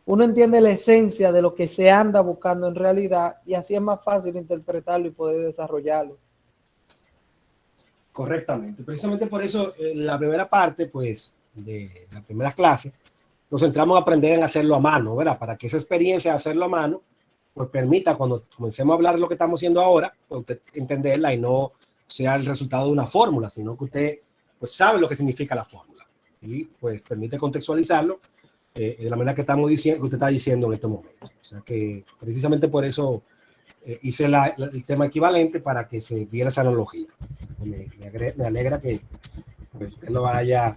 uno entiende la esencia de lo que se anda buscando en realidad, y así es más fácil interpretarlo y poder desarrollarlo. Correctamente. Precisamente por eso, en la primera parte, pues, de la primera clase, nos centramos a aprender en hacerlo a mano, ¿verdad? Para que esa experiencia de hacerlo a mano, pues permita, cuando comencemos a hablar de lo que estamos haciendo ahora, pues usted entenderla y no sea el resultado de una fórmula, sino que usted, pues, sabe lo que significa la fórmula. Y, pues, permite contextualizarlo de la manera que estamos diciendo, que usted está diciendo en estos momentos. O sea que, precisamente por eso hice el tema equivalente para que se viera esa analogía. Me alegra que pues, usted lo haya.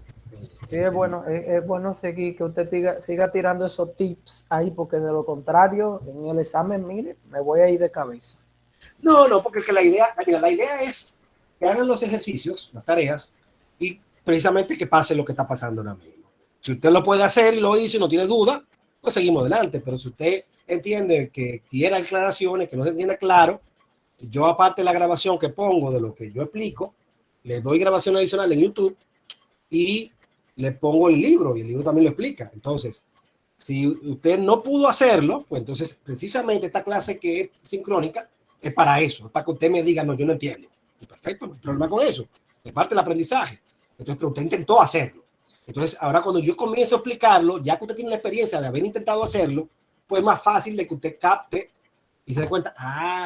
Sí, es bueno seguir, que usted siga tirando esos tips ahí, porque de lo contrario, en el examen, mire, me voy a ir de cabeza. No, porque es que la idea es que hagan los ejercicios, las tareas, y precisamente que pase lo que está pasando ahora mismo. Si usted lo puede hacer y lo hizo y no tiene duda, pues seguimos adelante. Pero si usted entiende que quiere aclaraciones, que no se entiende claro, yo aparte de la grabación que pongo de lo que yo explico, le doy grabación adicional en YouTube y le pongo el libro, y el libro también lo explica. Entonces, si usted no pudo hacerlo, pues entonces precisamente esta clase que es sincrónica es para eso, es para que usted me diga, no, yo no entiendo. Y perfecto, no hay problema con eso, es parte del aprendizaje. Entonces, pero usted intentó hacerlo. Entonces, ahora cuando yo comienzo a explicarlo, ya que usted tiene la experiencia de haber intentado hacerlo, pues es más fácil de que usted capte y se dé cuenta,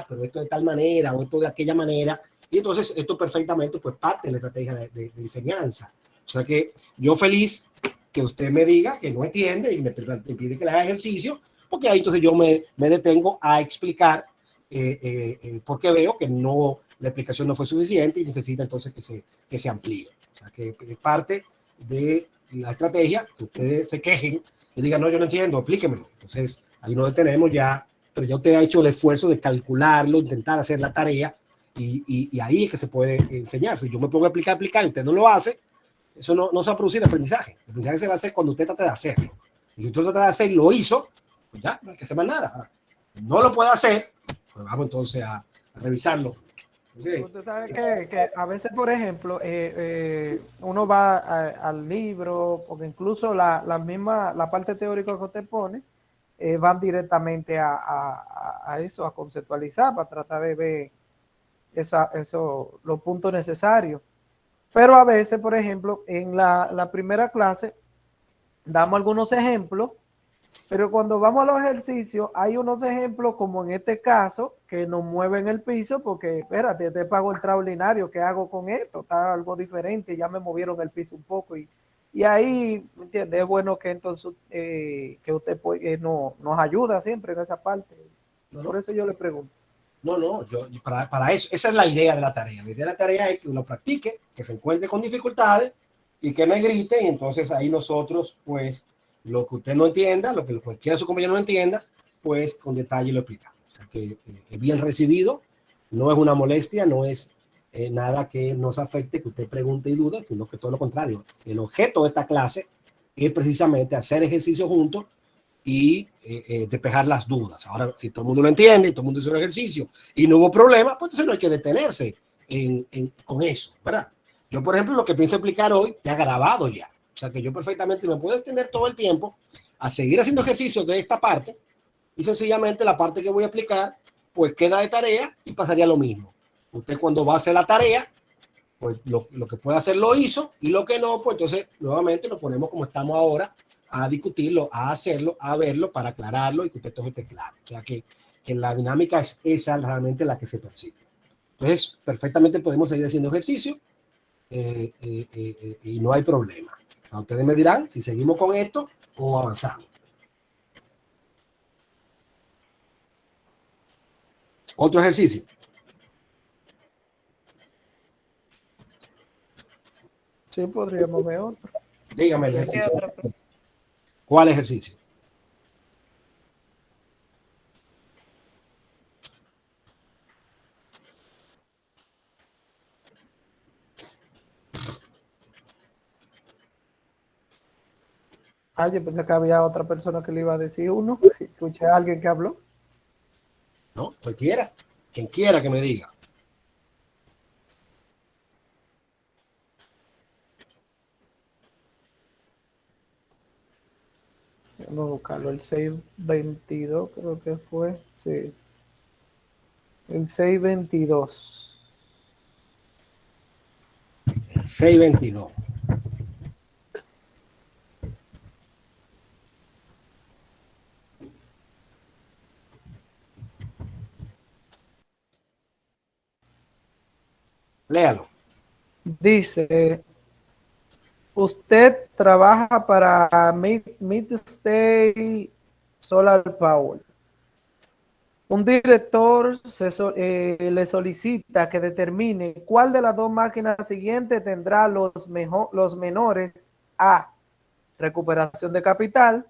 pero esto de tal manera o esto de aquella manera. Y entonces esto perfectamente pues parte de la estrategia de enseñanza. O sea que yo feliz que usted me diga que no entiende y me pide que le haga ejercicio, porque ahí entonces yo me detengo a explicar porque veo que no, la explicación no fue suficiente y necesita entonces que se amplíe. O sea que es parte de la estrategia, que ustedes se quejen y digan, no, yo no entiendo, explíquemelo. Entonces ahí nos detenemos ya, pero ya usted ha hecho el esfuerzo de calcularlo, intentar hacer la tarea, y ahí es que se puede enseñar. Si yo me pongo a explicar y usted no lo hace, eso no se va a producir aprendizaje. El aprendizaje se va a hacer cuando usted trate de hacerlo. Y si usted trata de hacer, lo hizo, pues ya, no hay que hacer más nada. No lo puede hacer, pues vamos entonces a revisarlo. Sí. Usted sabe que a veces, por ejemplo, uno va al libro, porque incluso la parte teórica que usted pone, van directamente a eso, a conceptualizar, para tratar de ver los puntos necesarios. Pero a veces, por ejemplo, en la primera clase damos algunos ejemplos, pero cuando vamos a los ejercicios hay unos ejemplos, como en este caso, que nos mueven el piso, porque espérate, te pago el extraordinario, ¿qué hago con esto? Está algo diferente, ya me movieron el piso un poco, y ahí, ¿me entiendes? Es bueno que entonces que usted nos ayuda siempre en esa parte. Por eso yo le pregunto. No, para eso, esa es la idea de la tarea. La idea de la tarea es que uno practique, que se encuentre con dificultades y que me grite, y entonces ahí nosotros, pues, lo que usted no entienda, lo que cualquiera de sus compañeros no entienda, pues con detalle lo explicamos. O sea, que es bien recibido, no es una molestia, no es nada que nos afecte, que usted pregunte y dude, sino que todo lo contrario. El objeto de esta clase es precisamente hacer ejercicio juntos y despejar las dudas. Ahora, si todo el mundo lo entiende y todo el mundo hizo el ejercicio y no hubo problema, pues entonces no hay que detenerse con eso, ¿verdad? Yo, por ejemplo, lo que pienso explicar hoy ya grabado ya. O sea, que yo perfectamente me puedo extender todo el tiempo a seguir haciendo ejercicios de esta parte y sencillamente la parte que voy a explicar, pues queda de tarea y pasaría lo mismo. Usted cuando va a hacer la tarea, pues lo que puede hacer lo hizo y lo que no, pues entonces nuevamente nos ponemos como estamos ahora a discutirlo, a hacerlo, a verlo para aclararlo y que usted todo esté claro. O sea que la dinámica es esa realmente la que se percibe. Entonces, perfectamente podemos seguir haciendo ejercicio y no hay problema. A ustedes me dirán si seguimos con esto o avanzamos. Otro ejercicio. Sí, podríamos ver otro. Dígame el ejercicio. ¿Cuál ejercicio? Yo pensé que había otra persona que le iba a decir uno. Escuché a alguien que habló. No, cualquiera. Quien quiera que me diga. Vamos a buscarlo. El 622 creo que fue. Sí. El 622. 622. Léalo. Dice, usted trabaja para Midstate Solar Power. Un director le solicita que determine cuál de las dos máquinas siguientes tendrá los menores A, recuperación de capital,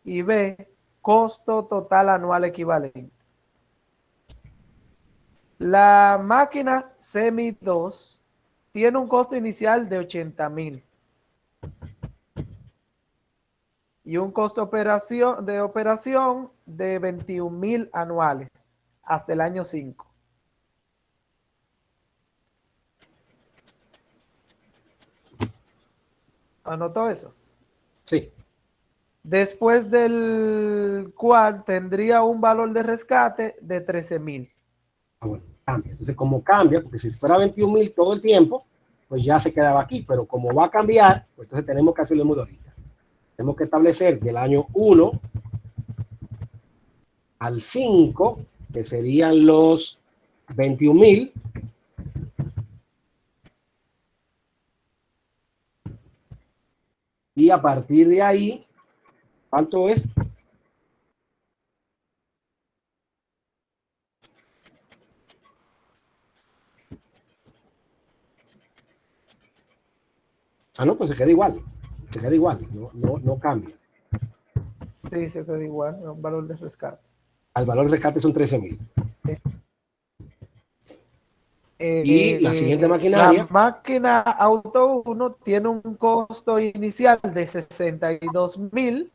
y B, costo total anual equivalente. La máquina Semi 2 tiene un costo inicial de 80,000 y un costo de operación de 21,000 anuales hasta el año 5. ¿Anotó eso? Sí. Después del cual tendría un valor de rescate de 13,000. Bueno, cambia. Entonces, como cambia, porque si fuera 21,000 todo el tiempo, pues ya se quedaba aquí. Pero como va a cambiar, pues entonces tenemos que hacerlo muy ahorita. Tenemos que establecer del año 1 al 5, que serían los 21,000. Y a partir de ahí, ¿cuánto es? No, pues se queda igual. Se queda igual, no cambia. Sí, se queda igual, un valor de rescate. Al valor de rescate son 13,000. Y la siguiente maquinaria. La máquina Auto 1 tiene un costo inicial de 62,000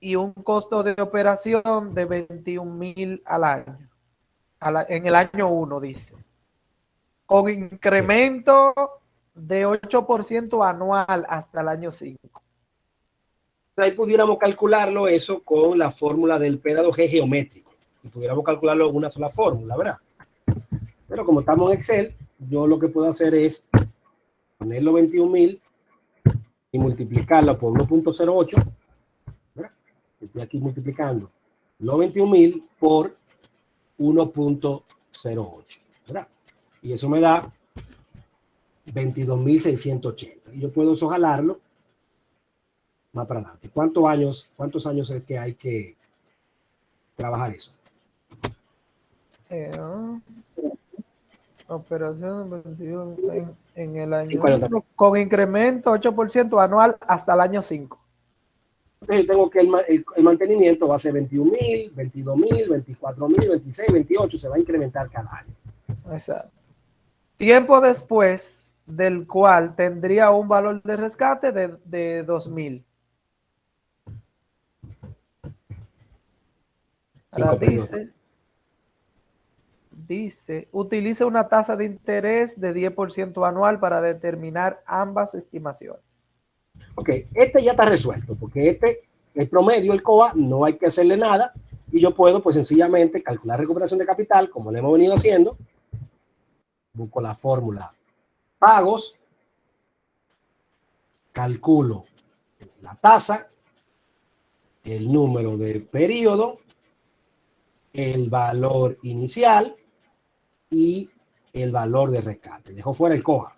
y un costo de operación de 21,000 al año. En el año 1, dice. Con incremento de 8% anual hasta el año 5. Ahí pudiéramos calcularlo eso con la fórmula del P2G geométrico. Y pudiéramos calcularlo en una sola fórmula, ¿verdad? Pero como estamos en Excel, yo lo que puedo hacer es poner los 21,000 y multiplicarlo por 1.08. Estoy aquí multiplicando los 21,000 por 1.08. ¿verdad? Y eso me da 22,680. Y yo puedo eso jalarlo más para adelante. ¿Cuántos años es que hay que trabajar eso? Ah, operación 21 en el año 5 años también. 1 con incremento 8% anual hasta el año 5. Entonces tengo que el mantenimiento va a ser 21,000, 22,000, 24,000, 26, 28, se va a incrementar cada año. Exacto. Tiempo después del cual tendría un valor de rescate de 2,000. Ahora 5 periodos. dice, utilice una tasa de interés de 10% anual para determinar ambas estimaciones. Ok, este ya está resuelto, porque el promedio, el COA, no hay que hacerle nada, y yo puedo pues sencillamente calcular recuperación de capital, como lo hemos venido haciendo. Busco la fórmula pagos, calculo la tasa, el número de periodo, el valor inicial y el valor de rescate. Dejo fuera el COA.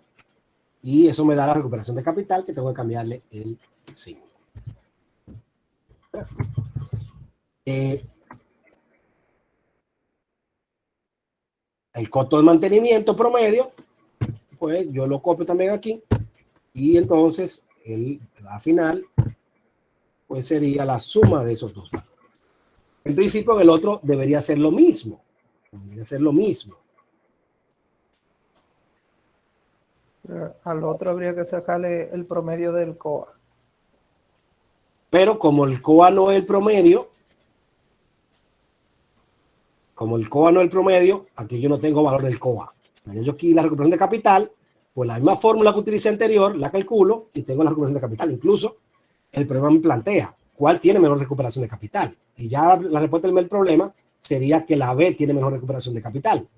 Y eso me da la recuperación de capital, que tengo que cambiarle el signo. El costo de mantenimiento promedio, pues yo lo copio también aquí. Y entonces, la final, pues sería la suma de esos dos valores. En principio, en el otro debería ser lo mismo. Debería ser lo mismo. Al otro habría que sacarle el promedio del COA. Pero como el COA no es el promedio, aquí yo no tengo valor del COA. Yo aquí la recuperación de capital, pues la misma fórmula que utilicé anterior, la calculo y tengo la recuperación de capital. Incluso el problema me plantea cuál tiene menor recuperación de capital. Y ya la respuesta del problema sería que la B tiene menor recuperación de capital,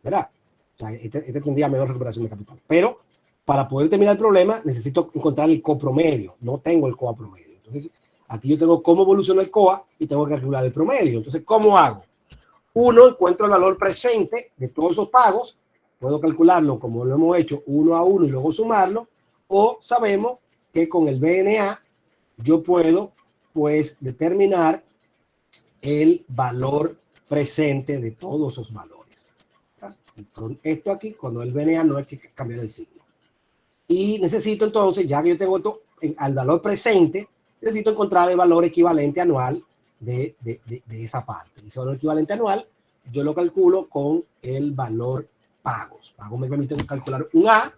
¿verdad? O sea, este tendría menor recuperación de capital. Pero para poder terminar el problema necesito encontrar el copromedio. No tengo el COA promedio. Entonces, aquí yo tengo cómo evoluciona el COA y tengo que calcular el promedio. Entonces, ¿cómo hago? Uno, encuentro el valor presente de todos esos pagos. Puedo calcularlo como lo hemos hecho uno a uno y luego sumarlo. O sabemos que con el BNA yo puedo pues determinar el valor presente de todos esos valores. Con esto aquí, cuando el BNA no hay que cambiar el signo. Y necesito entonces, ya que yo tengo esto al valor presente, necesito encontrar el valor equivalente anual de esa parte. Ese valor equivalente anual yo lo calculo con el valor pagos. Pagos me permite calcular un A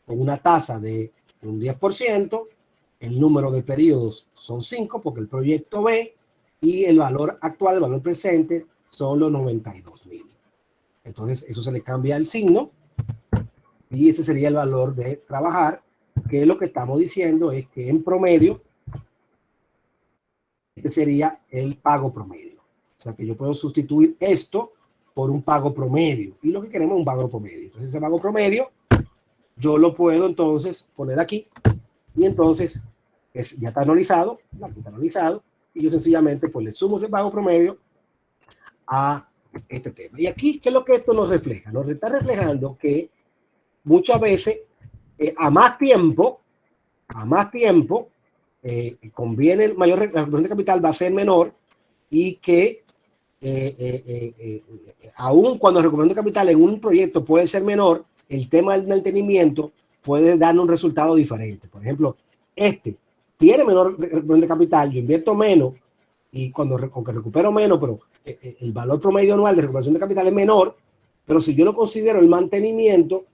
con una tasa de un 10%, el número de periodos son 5 porque el proyecto B y el valor actual, el valor presente, son los 92,000. Entonces, eso se le cambia el signo y ese sería el valor de trabajar, que lo que estamos diciendo es que en promedio, este sería el pago promedio. O sea, que yo puedo sustituir esto por un pago promedio y lo que queremos es un pago promedio. Entonces, ese pago promedio yo lo puedo entonces poner aquí y entonces ya está analizado, aquí está analizado, y yo sencillamente pues le sumo ese pago promedio a este tema. Y aquí, ¿qué es lo que esto nos refleja? Nos está reflejando que muchas veces a más tiempo, conviene la recuperación de capital va a ser menor y que aún cuando la recuperación de capital en un proyecto puede ser menor, el tema del mantenimiento puede darnos un resultado diferente. Por ejemplo, este tiene menor recuperación de capital, yo invierto menos y aunque recupero menos, pero el valor promedio anual de recuperación de capital es menor, pero si yo no considero el mantenimiento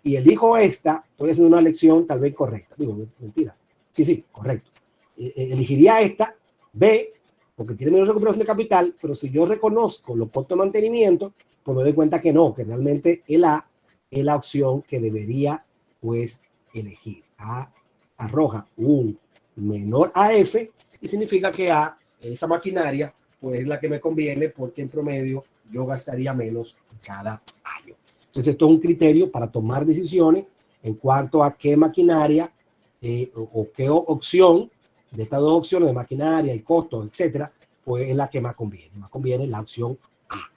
y elijo esta, estoy haciendo una elección tal vez correcta. Digo, mentira. Sí, correcto. Elegiría esta, B, porque tiene menos recuperación de capital, pero si yo reconozco los costos de mantenimiento, pues me doy cuenta que no, que realmente el A es la opción que debería pues elegir. A arroja un menor AF y significa que A, esta maquinaria, pues es la que me conviene porque en promedio yo gastaría menos cada año. Entonces esto es un criterio para tomar decisiones en cuanto a qué maquinaria o qué opción de estas dos opciones de maquinaria y costos, etcétera, pues es la que más conviene. Más conviene la opción A.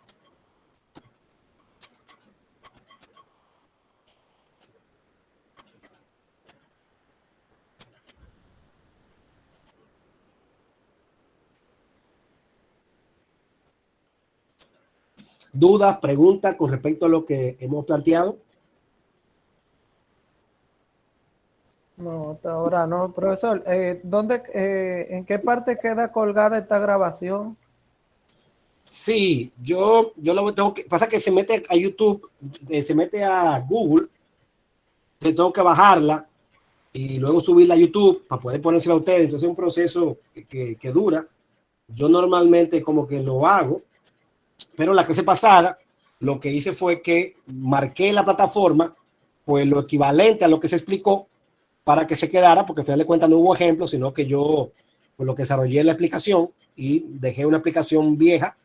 dudas, preguntas con respecto a lo que hemos planteado. No, hasta ahora no, profesor. ¿En qué parte queda colgada esta grabación? Sí, yo lo tengo que, pasa que se mete a YouTube, se mete a Google, tengo que bajarla y luego subirla a YouTube para poder ponérsela a ustedes. Entonces es un proceso que dura. Yo normalmente como que lo hago, pero la clase pasada lo que hice fue que marqué la plataforma, pues lo equivalente a lo que se explicó para que se quedara, porque al final de cuentas no hubo ejemplos, sino que yo pues, lo que desarrollé la explicación y dejé una explicación vieja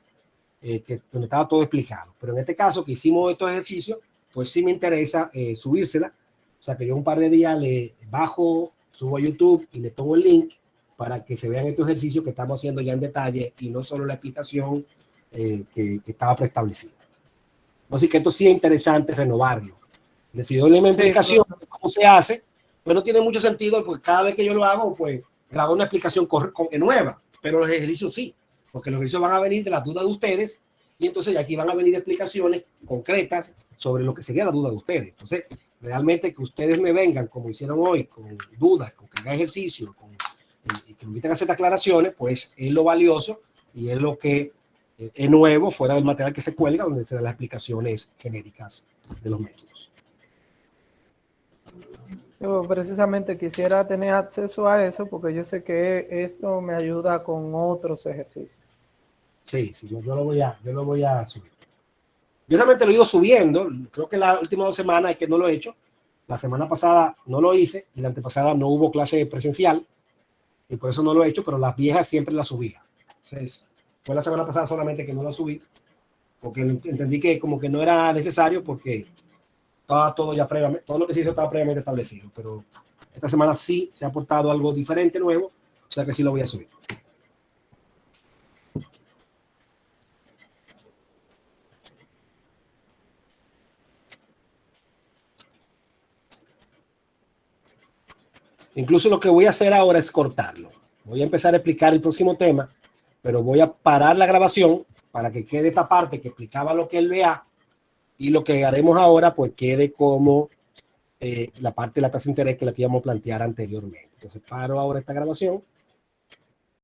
donde estaba todo explicado. Pero en este caso que hicimos estos ejercicios, pues sí me interesa subírsela. O sea que yo un par de días le bajo, subo a YouTube y le pongo el link para que se vean estos ejercicios que estamos haciendo ya en detalle y no solo la explicación que estaba preestablecida. Así que esto sí es interesante renovarlo. Decido la explicación de cómo se hace, pero no tiene mucho sentido porque cada vez que yo lo hago, pues grabo una explicación nueva, pero los ejercicios sí, porque los ejercicios van a venir de las dudas de ustedes y entonces aquí van a venir explicaciones concretas sobre lo que sería la duda de ustedes. Entonces, realmente que ustedes me vengan como hicieron hoy, con dudas, con que haga ejercicio, y que me inviten a hacer aclaraciones, pues es lo valioso y es lo que es nuevo fuera del material que se cuelga, donde se dan las explicaciones genéricas de los métodos. Yo precisamente quisiera tener acceso a eso porque yo sé que esto me ayuda con otros ejercicios. Sí, yo lo voy a subir. Yo realmente lo he ido subiendo, creo que las últimas 2 semanas es que no lo he hecho. La semana pasada no lo hice y la antepasada no hubo clase presencial y por eso no lo he hecho, pero las viejas siempre las subía. Entonces, fue la semana pasada solamente que no la subí porque entendí que como que no era necesario porque estaba todo ya previamente, todo lo que se hizo estaba previamente establecido, pero esta semana sí se ha aportado algo diferente, nuevo, o sea que sí lo voy a subir. Incluso lo que voy a hacer ahora es cortarlo. Voy a empezar a explicar el próximo tema, pero voy a parar la grabación para que quede esta parte que explicaba lo que él vea y lo que haremos ahora pues quede como la parte de la tasa de interés que la que íbamos a plantear anteriormente. Entonces paro ahora esta grabación